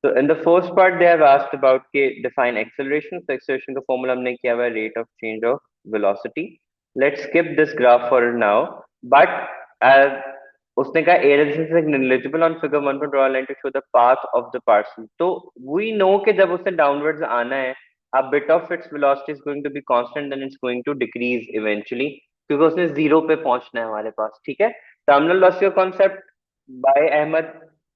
So in the first part, they have asked about के define acceleration. So acceleration का formula हमने किया हुआ है rate of change of velocity. Let's skip this graph for now. But as उसने कहा air resistance is negligible on figure 1 to draw a line to show the path of the parcel. तो we know कि जब उसे downwards आना है, a bit of its velocity is going to be constant, then it's going to decrease eventually, क्योंकि उसने zero पे पहुंचना है हमारे पास. ठीक है. टर्मिनल लॉस का कॉन्सेप्ट बाय अहमद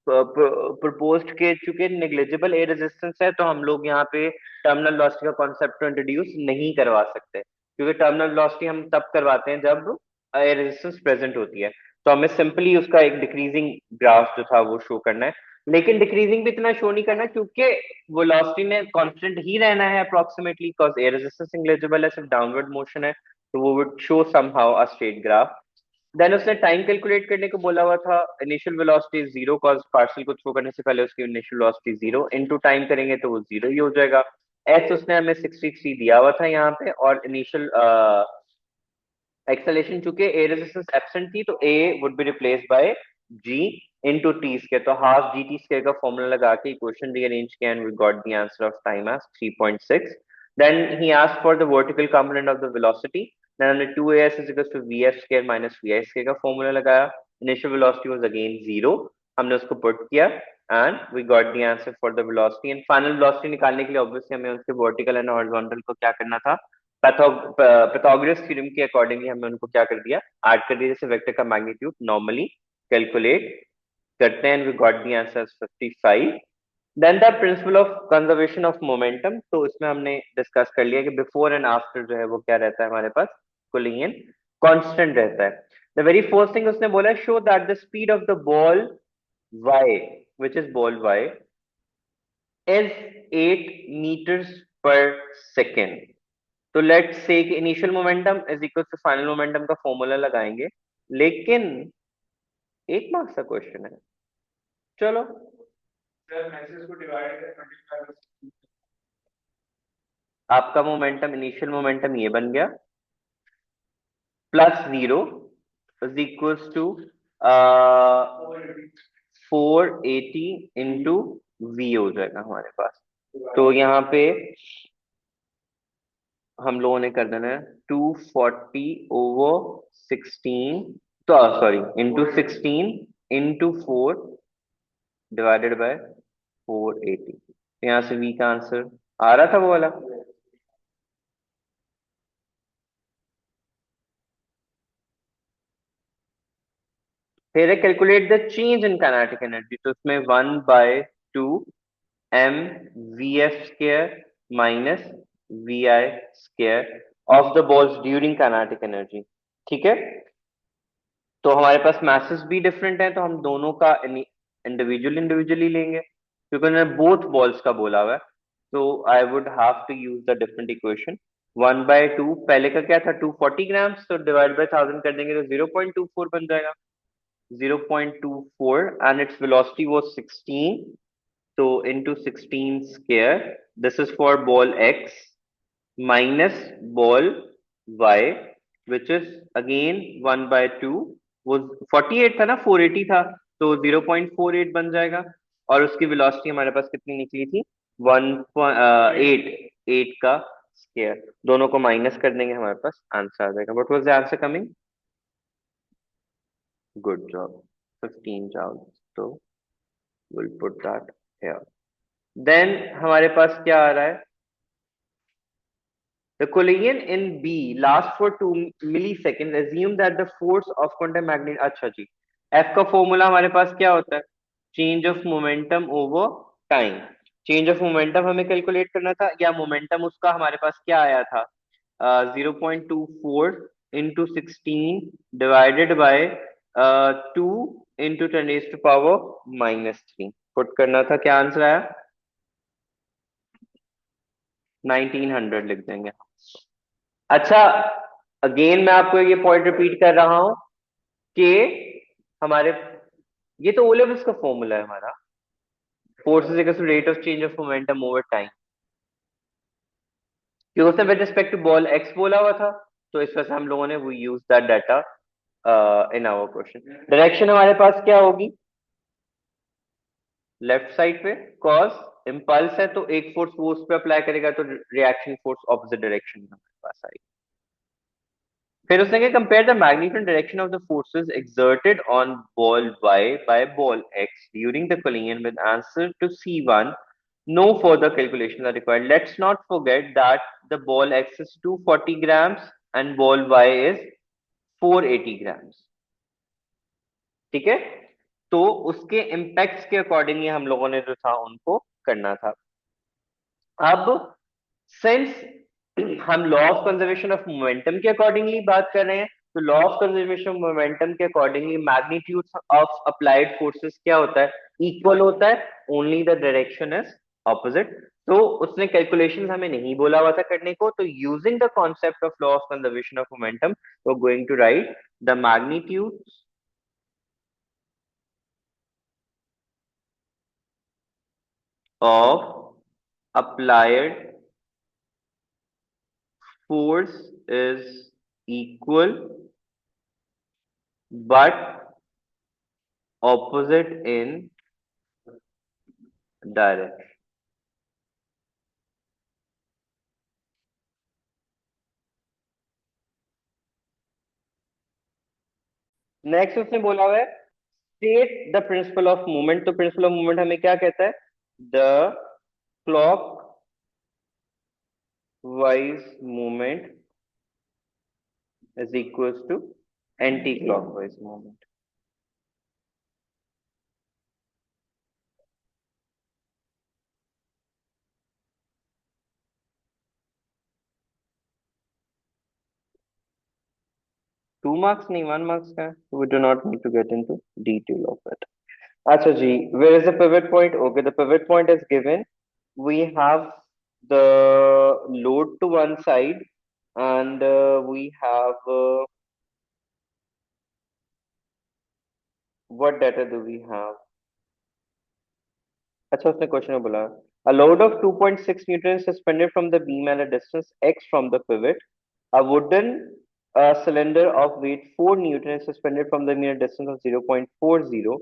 प्रपोज्ड के चुके नेग्लिजिबल एयर रेजिस्टेंस है, तो हम लोग यहाँ पे टर्मिनल वेलोसिटी का कॉन्सेप्ट इंट्रोड्यूस नहीं करवा सकते, क्योंकि टर्मिनल वेलोसिटी हम तब करवाते हैं जब एयर रेजिस्टेंस प्रेजेंट होती है. तो हमें सिंपली उसका एक डिक्रीजिंग ग्राफ जो था वो शो करना है, लेकिन डिक्रीजिंग भी इतना शो नहीं करना क्योंकि वेलोसिटी ने कांस्टेंट ही रहना है approximately, because air resistance negligible है, सिर्फ डाउनवर्ड मोशन है, तो वो would show somehow a straight graph. Then उसने टाइम कैलकुलेट करने को बोला हुआ था. Initial velocity zero, cause parcel को थ्रो करने से पहले उसकी initial velocity zero, into time करेंगे तो वो जीरो ही हो जाएगा. एच उसने हमें 63 दिया हुआ था यहाँ पे, और इनिशियल एक्सेलेरेशन चूंकि ए रेजिस्टेंस एब्सेंट थी, तो a would be replaced by g into t square. तो हाफ जी टी स्क्वायर का फॉर्मूला लगा के इक्वेशन रीअरेंज किया and we got the answer of time as 3.6. Then he asked for the vertical component of the velocity. Then हमने 2as is equals to vf square minus vi square का formula लगाया. Initial velocity was again zero, हमने उसको put किया and we got the answer for the velocity. And final velocity निकालने के लिए obviously हमें उसके वर्टिकल एंड हॉरिजॉन्टल को क्या करना था, पैथागोरस थ्योरम के अकॉर्डिंगली हमने उनको क्या कर दिया, ऐड कर दिया. जैसे वेक्टर का मैग्नीट्यूड नॉर्मली कैलकुलेट करते हैं, we got the answer 55. Then the principle of conservation of momentum, तो इसमें हमने डिस्कस कर लिया कि बिफोर एंड आफ्टर जो है वो क्या रहता है हमारे पास, कोलिनियन कांस्टेंट रहता है. द वेरी फर्स्ट थिंग उसने बोला, show that the speed of the ball y, which is ball y, is 8 meters per second. तो लेट्स से कि initial momentum is equal to final momentum का फॉर्मूला लगाएंगे, लेकिन एक मार्क्स का question है. चलो आपका मोमेंटम, इनिशियल मोमेंटम ये बन गया, plus zero is equals to 480 into v हो जाएगा हमारे पास. तो यहाँ पे हम लोगों ने कर देना है 240/16, तो sorry into 16 into 4 divided by 480. यहाँ से v का आंसर आ रहा था वो वाला. फिर calculate the change in kinetic energy, तो उसमें 1/2 m vf square minus vi square of the balls during kinetic energy. ठीक है. तो हमारे पास मैसेस भी डिफरेंट है, तो हम दोनों का इंडिविजुअली लेंगे, क्योंकि उन्होंने बोथ बॉल्स का बोला हुआ है. तो I would have to use the different equation. 1/2 पहले का क्या था, 240 ग्राम्स, तो डिवाइड बाय 1000 कर देंगे तो 0.24 बन जाएगा. 0.24 एंड इट्स वेलोसिटी वाज 16, तो into 16 square. This is for ball x minus ball y, which is again 1/2. वो 48 था ना, 480 था, तो 0.48 बन जाएगा. और उसकी वेलोसिटी हमारे पास कितनी निकली थी, 1.8 का स्क्वायर. दोनों को माइनस कर देंगे, हमारे पास आंसर आ जाएगा. What was the answer coming? Good job, 15 joules. तो will put that here. Then हमारे पास क्या आ रहा है, the collision in B lasts for 2 milliseconds. Assume that the force of quantum magnet. अच्छा जी, F का फॉर्मूला हमारे पास क्या होता है, change of momentum over time. Change of momentum हमें कैलकुलेट करना था, या मोमेंटम उसका हमारे पास क्या आया था, 0.24 into 16 divided by 2 into 10⁻³ put करना था. क्या आंसर आया, 1900 लिख देंगे. अच्छा, अगेन मैं आपको ये पॉइंट रिपीट कर रहा हूं कि हमारे, ये तो ओलेवस का फॉर्मूला है हमारा, force is equal to rate of change of momentum over time, क्योंकि उसने with respect to ball X बोला हुआ था, तो इस वजह से हम लोगों ने वो use that data in our question. Direction हमारे पास क्या होगी, लेफ्ट साइड पे कॉज इम्पल्स है तो एक फोर्स वो उस पे अप्लाई करेगा तो रिएक्शन फोर्स ऑपोजिट डायरेक्शन में हमारे पास आएगी। फिर उसने क्या compare the magnitude direction of the forces exerted on ball y by ball x during the collision with answer to C1. No further calculations are required. Let's not forget that the ball x is 240 grams and ball y is 480 grams. ठीक है, तो उसके impacts के accordingly हम लोगों ने जो था उनको करना था। अब सिंस हम law of conservation of momentum के अकॉर्डिंगली बात कर रहे हैं, तो law of conservation of momentum के accordingly magnitude of applied forces क्या होता है, इक्वल होता है, only the direction is opposite. तो उसने कैलकुलेशंस हमें नहीं बोला हुआ था करने को, तो using the concept of law of conservation of momentum we are going to write the magnitude of applied force is equal but opposite in direction. Next उसने बोला हुआ है state the principle of movement. तो principle of movement हमें क्या कहता है, the clockwise movement is equals to anti-clockwise movement. Two marks नहीं, वन मार्क्स का है, we do not need to get into detail of it. अच्छा जी, where is the pivot point? Okay, the pivot point is given. We have the load to one side and we have what data do we have? अच्छा उसने question में बोला a load of 2.6 newtons suspended from the beam at a distance x from the pivot. A wooden cylinder of weight 4 newtons suspended from the beam at a distance of 0.40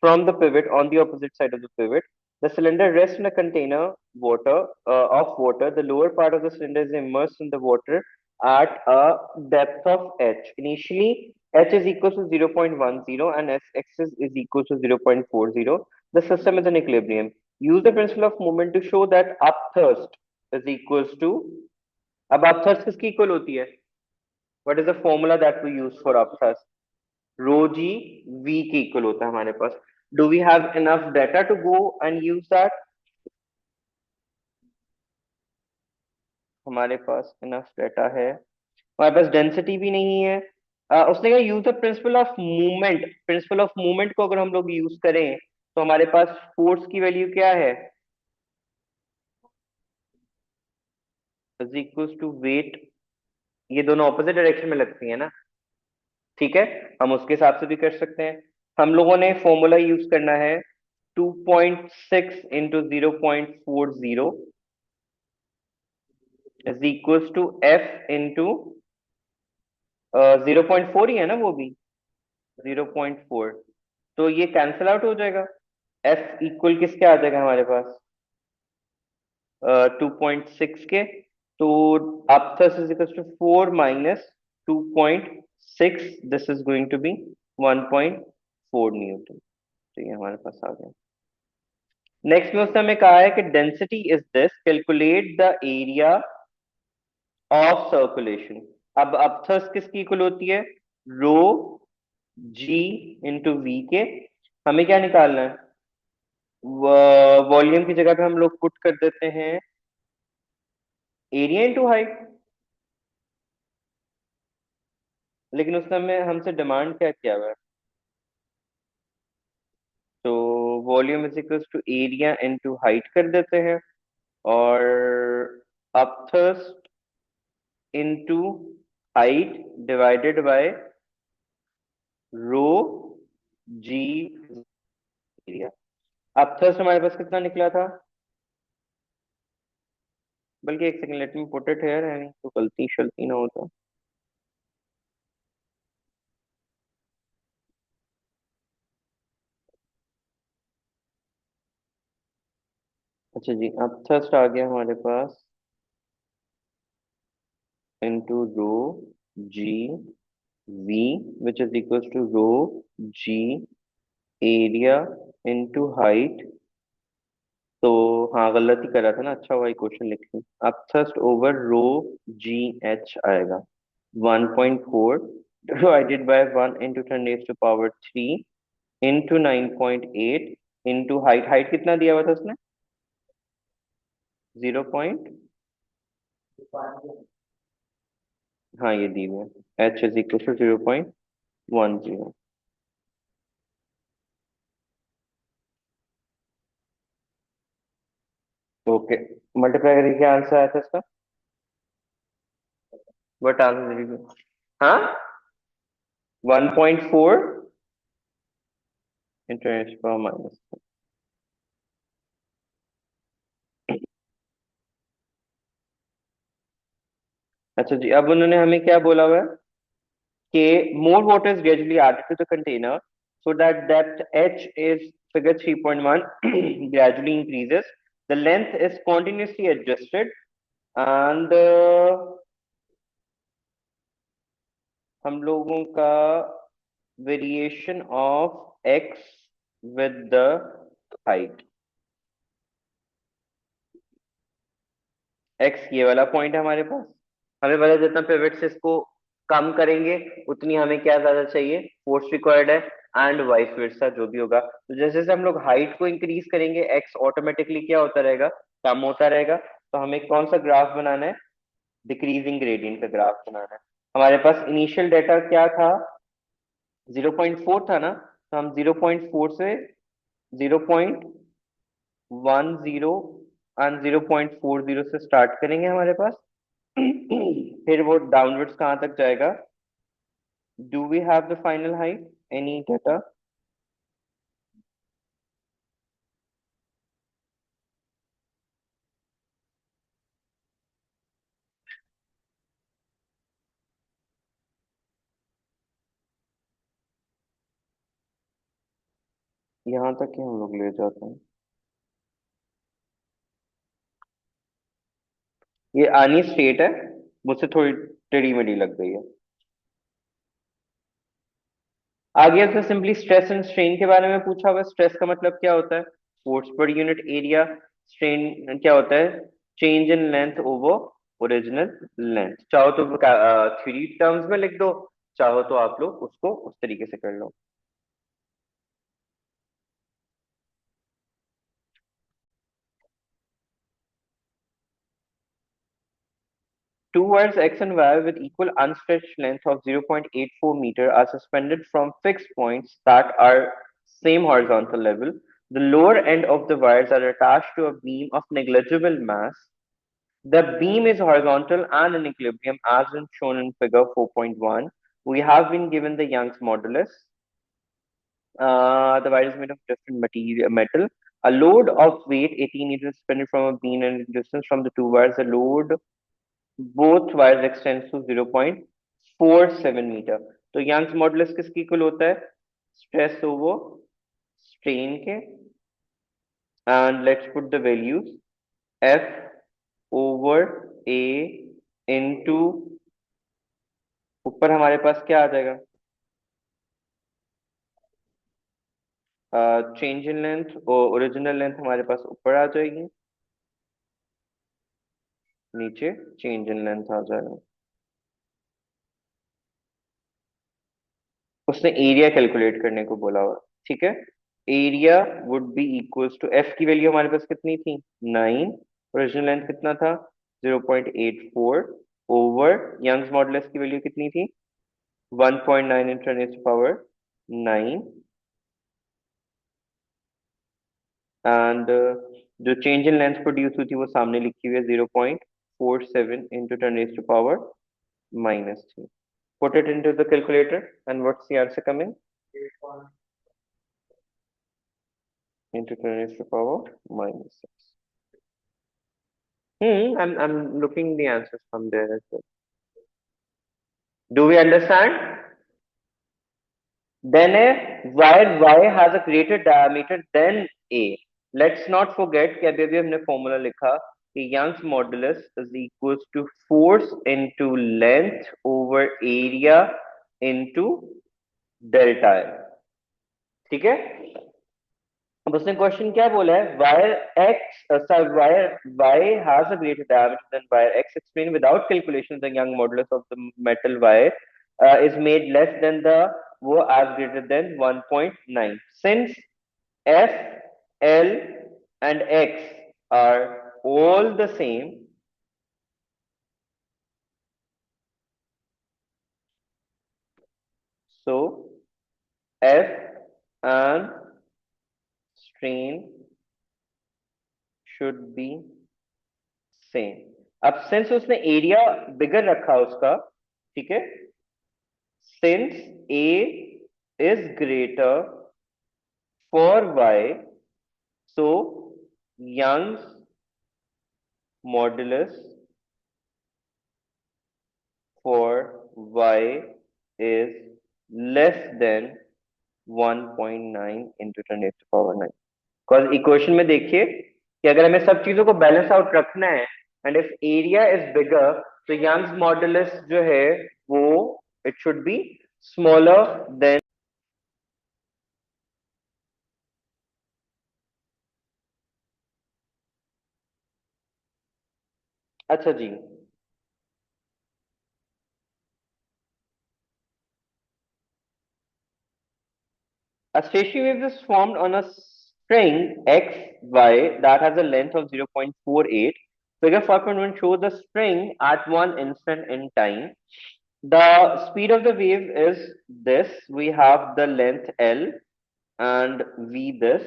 from the pivot on the opposite side of the pivot. The cylinder rests in a container of water. The lower part of the cylinder is immersed in the water at a depth of h. Initially, h is equal to 0.10 and x is equal to 0.40. The system is in equilibrium. Use the principle of movement to show that upthrust is equals to, अब upthrust किसकी equal होती है? What is the formula that we use for upthrust? Rho g V के equal होता है हमारे पास। Do we have enough data to go and use that? हमारे पास इनफ डेटा है, हमारे पास डेंसिटी भी नहीं है। उसने कहा use the principle of movement. Principal of movement को अगर हम लोग यूज करें तो हमारे पास फोर्स की वैल्यू क्या है, इज इक्वल टू वेट। ये दोनों ऑपोजिट डायरेक्शन में लगती है ना, ठीक है, हम उसके हिसाब से भी कर सकते हैं। हम लोगों ने फॉर्मूला यूज करना है 2.6 into 0.40 is equal to F into 0.4 ही है ना वो भी, 0.4। तो ये कैंसिल आउट हो जाएगा, एफ इक्वल किसके आ जाएगा हमारे पास, 2.6 के। तो aptus is equals to 4 minus 2.6, this is going to be 1.4 Newton. तो ये हमारे पास आ गया। नेक्स्ट में उसने हमें कहा है कि density is this, calculate the area of circulation. अब अपथर्स किसकी इक्वल होती है, रो जी इंटू वी के। हमें क्या निकालना है, वॉल्यूम की जगह पे हम लोग पुट कर देते हैं एरिया इंटू हाइट। लेकिन उसने हमें हमसे डिमांड क्या किया हुआ है, तो volume is equal to area into height कर देते हैं, और upthrust into height divided by rho g area. Upthrust हमारे पास कितना निकला था, बल्कि एक second let me put it here and तो गलती शलती ना होता। अच्छा जी, अब थर्स्ट आ गया हमारे पास into rho g v, which is equals to rho g area into height. तो हाँ, गलत ही करा था ना, अच्छा हुआ क्वेश्चन लिख ली। अब थर्स्ट ओवर रो जी एच आएगा 1.4 divided by 1 × 10⁻³ into 9.8 into height. Height कितना दिया हुआ था उसने? 0. हाँ, ये दी हुई है, H is equal to 0.10। Okay, multiply करके क्या आंसर आया था इसका? What answer? हाँ, 1.4 इंटू माइनस। अच्छा जी, अब उन्होंने हमें क्या बोला हुआ है कि more water is gradually added to the container so that depth h is figure 3.1 gradually increases. The length is continuously adjusted and हम लोगों का variation of x with the height। x ये वाला पॉइंट है हमारे पास। हमें पता है जितना पिवट से इसको कम करेंगे उतनी हमें क्या ज्यादा चाहिए, फोर्स रिक्वायर्ड है। एंड वाइस वर्सा जो भी होगा, तो जैसे जैसे हम लोग हाइट को इंक्रीज करेंगे एक्स ऑटोमेटिकली क्या होता रहेगा, कम होता रहेगा। तो हमें कौन सा ग्राफ बनाना है? डिक्रीजिंग ग्रेडियंट का ग्राफ बनाना है। हमारे पास इनिशियल डेटा क्या था? 0.4 था ना, तो हम 0.4 से 0.10 एंड 0.40 से स्टार्ट करेंगे हमारे पास। फिर वो डाउनवर्ड्स कहाँ तक जाएगा? Do we have the final height, any data? यहाँ तक ही हम लोग ले जाते हैं। ये आनी स्टेट है, मुझसे थोड़ी टेढ़ी मेढ़ी लग गई है। आगे तो सिंपली स्ट्रेस एंड स्ट्रेन के बारे में पूछा हुआ है। स्ट्रेस का मतलब क्या होता है? Force per unit area. Strain क्या होता है? Change in length over original length. चाहो तो थ्री टर्म्स में लिख दो, चाहो तो आप लोग उसको उस तरीके से कर लो। Two wires X and Y with equal unstretched length of 0.84 meter are suspended from fixed points that are same horizontal level. The lower end of the wires are attached to a beam of negligible mass. The beam is horizontal and in equilibrium as in shown in figure 4.1. We have been given the Young's modulus. The wire is made of different metal. A load of weight 18 meters suspended from a beam and distance from the two wires. The load both wires extends to 0.47 metre. तो Young's modulus किसकी equal होता है? Stress over strain के। And let's put the values. F over A into, ऊपर हमारे पास क्या आ जाएगा? चेंज इन लेंथ और ओरिजिनल लेंथ हमारे पास ऊपर आ जाएगी, नीचे चेंज इन लेंथ आ जाएगा। उसने एरिया कैलकुलेट करने को बोला हुआ, ठीक है। Area would be equals to, F की वैल्यू हमारे पास कितनी थी? 9। ओरिजिनल लेंथ कितना था? 0.84 ओवर यंग्स मॉडुलस की वैल्यू कितनी थी? 1.9 इंटू 10⁻⁹ एंड जो चेंज इन लेंथ प्रोड्यूस हुई थी वो सामने लिखी हुई है 0.47 into 10⁻⁻3। Put it into the calculator and what's the answer coming? Into 10⁻⁻6. I'm looking the answers from there as well. Do we understand? Then a wire Y has a greater diameter than A. Let's not forget कि अभी अभी हमने formula लिखा कि Young's modulus is equals to force into length over area into delta L. ठीक है, अब उसने क्वेश्चन क्या बोला है, wire X wire has a greater diameter than wire X, explain without calculation the Young modulus of the metal wire is made less than the वो as greater than 1.9 since F, L and X are all the same. So F and strain should be same. अब since उसने area बिगर रखा उसका, ठीक है, since A is greater for Y, so Young's modulus for Y is less than 1.9 into 10 raised to power 9. Because equation में देखिए कि अगर हमें सब चीजों को बैलेंस आउट रखना है and if area is bigger तो यंग्स मॉडुलस जो है वो it should be smaller than. अच्छा जी, a stationary wave is formed on a string x y that has a length of 0.48. Figure 5.1 shows the string at one instant in time. The speed of the wave is this. We have the length L and V this.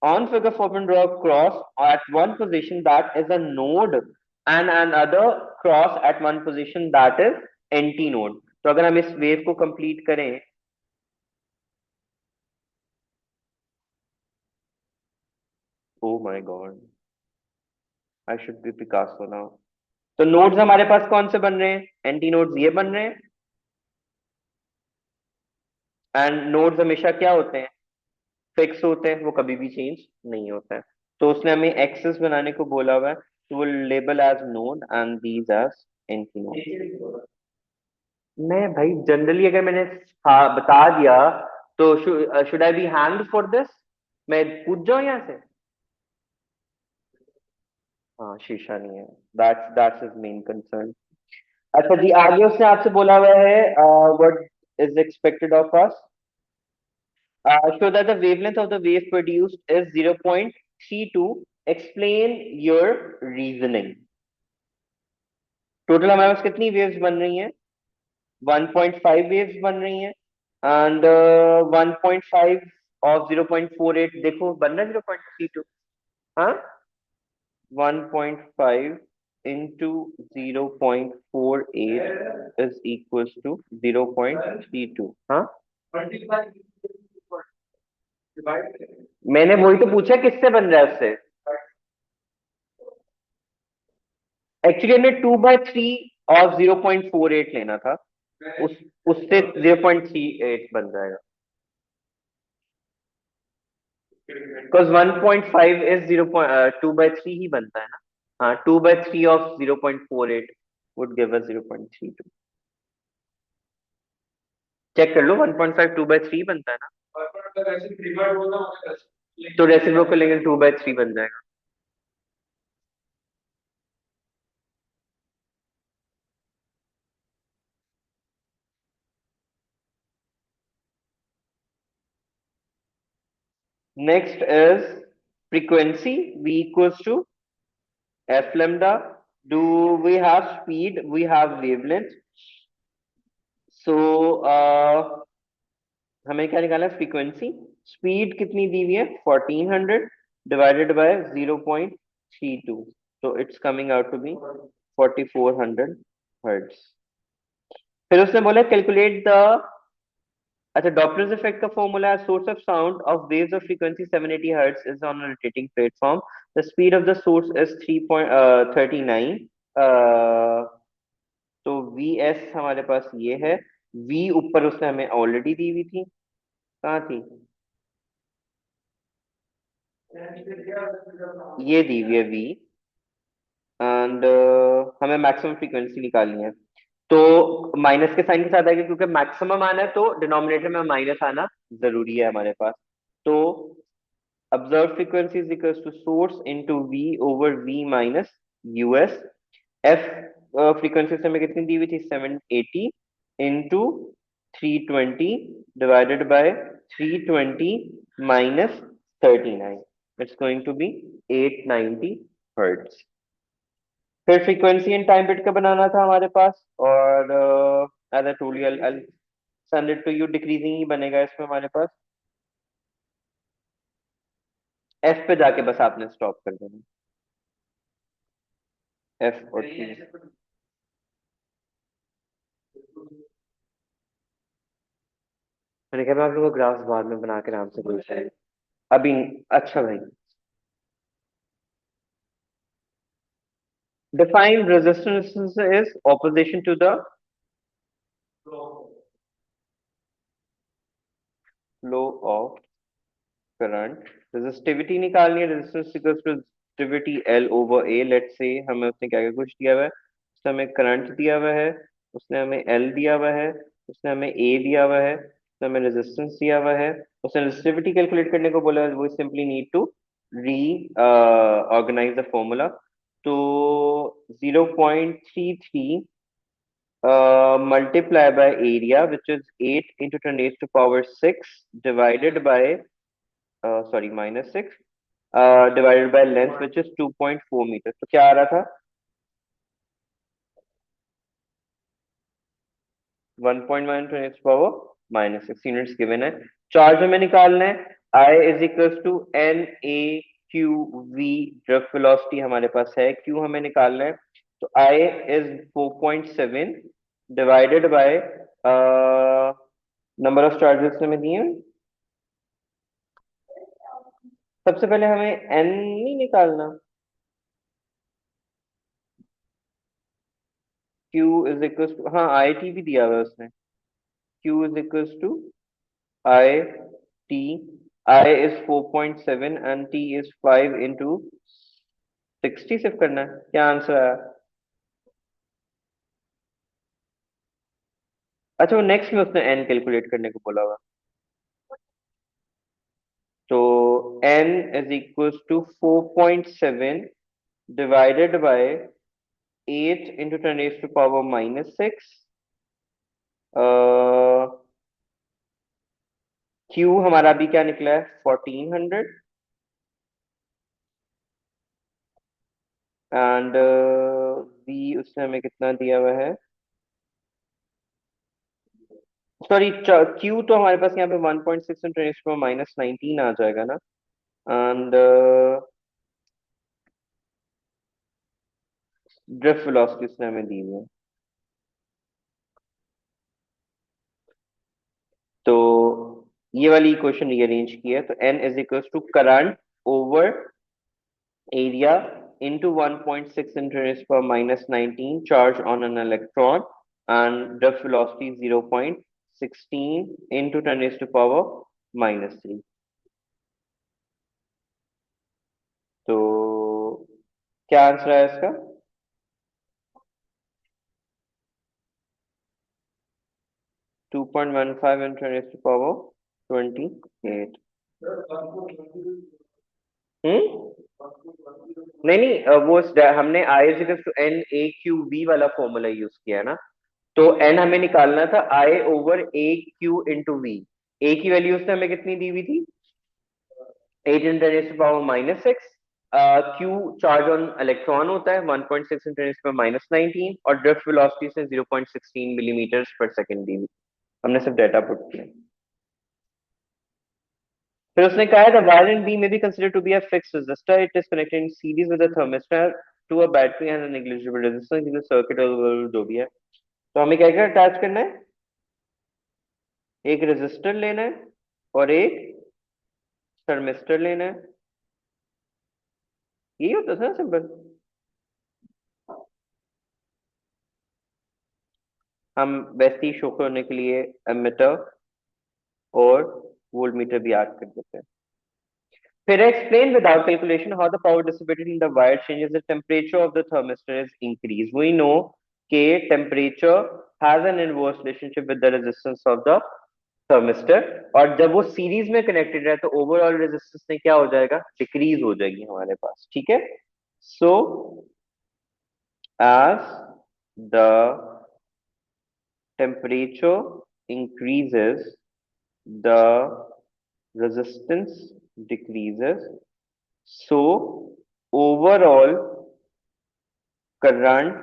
On figure 4, draw a cross at one position that is a node and another cross at one position that is anti node. तो अगर हम इस wave को complete करें, oh my God, I should be Picasso now. तो nodes हमारे पास कौन से बन रहे हैं, एंटी नोड्स ये बन रहे हैं, एंड नोड्स हमेशा क्या होते हैं, फिक्स होते हैं, वो कभी भी चेंज नहीं होता है। तो उसने हमें एक्सेस बनाने को बोला हुआ है, तो वो label as node and these as anti node. मैं भाई जनरली अगर मैंने बता दिया तो should I be hanged for this, मैं पूछ जाऊं यहाँ से। हाँ शीशा नहीं है, दैट्स हिज मेन कंसर्न। अच्छा जी, आगे उसने आपसे बोला हुआ है what is expected of us, show that the wavelength of the wave produced is 0.32. Explain your reasoning. Total हमारे पास कितनी वेव्स बन रही हैं, 1.5 वेव्स बन रही हैं, एंड 1.5 ऑफ 0.48 देखो बन रहा है 0.32। हाँ, 1.5 into 0.48 is equals to 0.32। हाँ, मैंने वही तो पूछा किससे बन रहा है उससे। एक्चुअली हमें 2/3 और 0.48 लेना था, उस उससे 0.38 बन जाएगा, बिकॉज 1.5 इज 2/3 ही बनता है ना। हाँ, 2/3 of 0.48 would give us 0.32। Check कर लो, 1.5 2/3 बनता है ना, तो रेसिप्रोकल लेंगे 2/3 बन जाएगा। Next is frequency, v equals to f lambda. Do we have speed, we have wavelength, so हमें क्या निकालना है, फ्रीक्वेंसी। स्पीड कितनी दी हुई है, 1400 डिवाइडेड बाय 0.32, तो it's coming out to be 4400 hertz. फिर उसने बोला कैलकुलेट द, अच्छा डॉपलर्स इफेक्ट का फॉर्मूला है, source of sound of waves of frequency 780 hertz is on a rotating platform, the speed of the source is 3.39। तो V S हमारे पास ये है, वी ऊपर उसने हमें ऑलरेडी दी हुई थी, कहाँ थी, ये दी हुई है V, एंड हमें मैक्सिमम फ्रीक्वेंसी निकालनी है। तो माइनस के साइन के साथ आएगा, क्योंकि मैक्सिमम आना है तो डिनोमिनेटर में माइनस आना जरूरी है हमारे पास। तो observed frequency is equals to source into V over V minus US। F frequency से हमें कितनी दी हुई थी, 780 into 320 divided by 320 minus 39, it's going to be 890 hertz. फिर फ्रीक्वेंसी एंड टाइम बिट का बनाना था हमारे पास, और as I told you, I send it to you, decreasing ही बनेगा इसमें हमारे पास। एफ पे जाके बस आपने स्टॉप कर देना, एफ और टी। मैंने कहा मैं आप लोगों को ग्राफ्स बाद में बना के आराम से भेजता है अभी। अच्छा भाई, define resistance is opposition to the flow of current. Resistivity निकालनी है, resistance equals to resistivity L over A. Let's say हमें उसने क्या क्या कुछ दिया हुआ है, उसने हमें करंट दिया हुआ है, उसने हमें एल दिया हुआ है, उसने हमें ए दिया हुआ है, उसने हमें रेजिस्टेंस दिया हुआ है, उसने रेजिस्टिविटी कैलकुलेट करने को बोला है। वो simply need to reorganise the formula. तो 0.33 multiply by area, which is 8 into 10 raised to power 6 divided by sorry minus 6 divided by length, which is 2.4 meters। तो क्या आ रहा था, 1.1 to next power minus 6 units given है। Charge हमें निकालना है, I is equals to N A Q V। Drift velocity हमारे पास है, Q हमें निकालना है। तो I is 4.7 divided by number of charges हमें दिए हैं। सबसे पहले हमें N नहीं निकालना, Q इज इक्वल टू, हाँ आई टी भी दिया हुआ है उसने। Q is equal to I T. I is 4.7 and T is 5 into 60 सिर्फ करना है। क्या आंसर आया? अच्छा, वो नेक्स्ट में उसने N कैलकुलेट करने को बोला हुआ। तो N is equal to 4.7 divided by 8 into 10 raise to power minus 6। Q हमारा अभी क्या निकला है, 1400। एंड V उसने हमें कितना दिया हुआ है, सॉरी Q तो हमारे पास यहाँ पे 1.6 इंटू टेन पावर माइनस 19 आ जाएगा ना। एंड ड्रिफ्ट वेलोसिटी उसने हमें दी हुई है। तो ये वाली इक्वेशन रीअरेंज की है, तो N is equal to current over area into 1.6 into 10 raised power minus 19 charge on an electron, and drift velocity 0.16 into 10 raised to power minus 3। तो क्या आंसर है इसका? 2.15 into 10 raised to power 28। नहीं नहीं, हमने I is equal to n A Q V वाला formula use किया है ना। तो एन हमें निकालना था I over A Q into V. A की वैल्यू उसने हमें कितनी दी हुई थी, 8 in ten to power minus 6। Q charge on electron होता है, 1.6 इन टेन टू माइनस 19, और ड्रिफ्ट वेलोसिटी से 0.16 मिलीमीटर पर सेकंड दी हुई। हमने सिर्फ डेटा पुट किया। फिर उसने कहा था वायर एंड बी में B consider to be a fixed resistor, it is connected in series with a thermistor to a battery and a negligible resistance in the circuit, जो भी है। तो हमें क्या क्या अटैच करना है, एक रेजिस्टर लेना है और एक थर्मिस्टर लेना है। यही होता था ना सिंपल। हम वैसे ही शो करने के लिए एमीटर और वोल्टमीटर भी ऐड कर देते हैं। फिर explain without calculation how the power dissipated in the wire changes the temperature of the thermistor is increased. We know कि temperature has an inverse relationship with the resistance of the thermistor, और जब वो series में connected है तो overall resistance में क्या हो जाएगा, डिक्रीज हो जाएगी हमारे पास, ठीक है. सो as the temperature increases, the resistance decreases. So overall current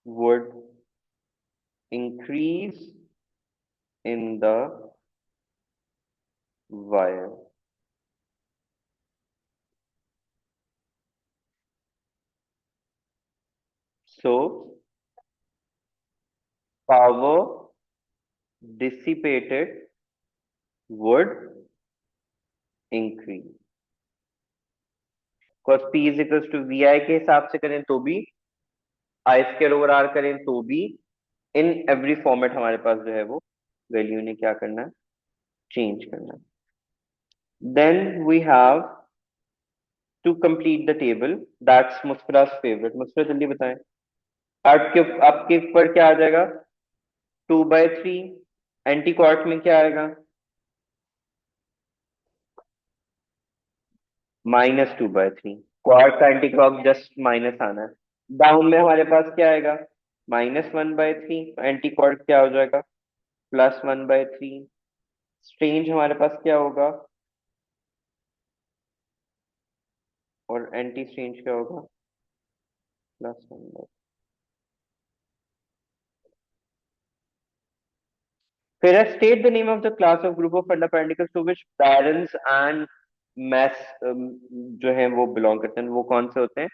would increase in the wire. So power dissipated would increase. Cos P is equals to VI के हिसाब से करें तो भी, I स्क्वायर ओवर R करें तो भी, इन एवरी फॉर्मेट हमारे पास जो है वो वैल्यू ने क्या करना है, चेंज करना है. Then we have to complete the table. That's मुस्कुरास फेवरेट. मुस्कुरा जल्दी बताएं. आपके पर क्या आ जाएगा, 2/3. एंटी क्वार्ट में क्या आएगा, -2/3. क्वार्ट का एंटी क्लॉक जस्ट माइनस आना है. डाउन में हमारे पास क्या आएगा, -1/3. एंटी क्वार्ट क्या हो जाएगा, +1/3. स्ट्रेंज हमारे पास क्या होगा, और एंटी स्ट्रेंज क्या होगा, +1/3. फिर state the name of the class of group of fundamental particles to which barons and mass जो है वो बिलोंग करते हैं. वो कौन से होते हैं,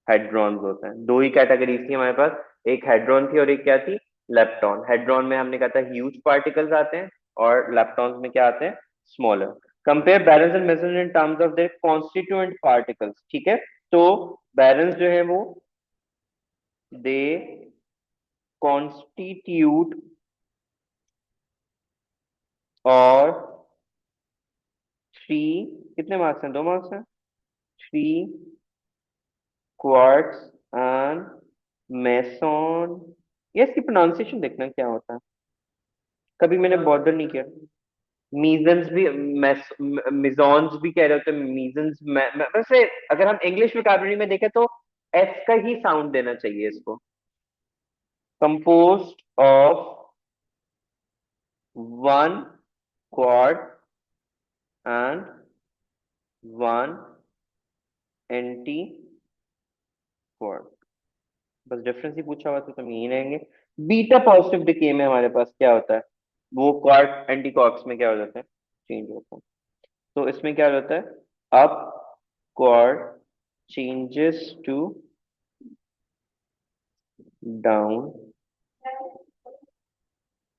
हेड्रॉन्स होते हैं. दो ही कैटेगरीज थी हमारे पास, एक हेड्रॉन थी और एक क्या थी, लेप्टॉन. हेड्रॉन में हमने कहा था ह्यूज पार्टिकल्स आते हैं, और लेप्टॉन्स में क्या आते हैं, smaller. Compare barons and masons in terms of their constituent particles. ठीक है, तो बैरन्स जो है वो दे कॉन्स्टिट्यूट और थ्री, कितने मार्क्स हैं, 2 मार्क्स हैं, 3 क्वार्ट्स एंड मेसॉन. ये इसकी प्रोनाउंसिएशन देखना क्या होता है, कभी मैंने बॉर्डर नहीं किया. मीजन्स भी, मिजॉन्स भी कह रहे होते हैं, मीजन्स. वैसे अगर हम इंग्लिश वोकैबुलरी में देखें तो एस का ही साउंड देना चाहिए इसको. Composed of 1 quad and 1 anti quad. बस डिफरेंस ही पूछा हुआ तो यही रहेंगे. बीटा पॉजिटिव डिके में हमारे पास क्या होता है, वो क्वाड एंटी क्वार्क्स में क्या हो जाता है, चेंज होता है. तो इसमें क्या होता है, up quad changes to down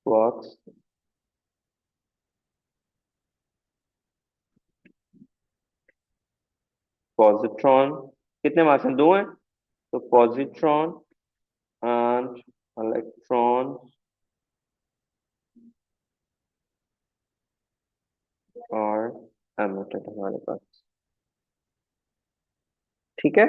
quarks. Positron, कितने मार्क्स हैं, 2 हैं, तो पॉजिट्रॉन एंड इलेक्ट्रॉन और एमिटेड हमारे पास. ठीक है.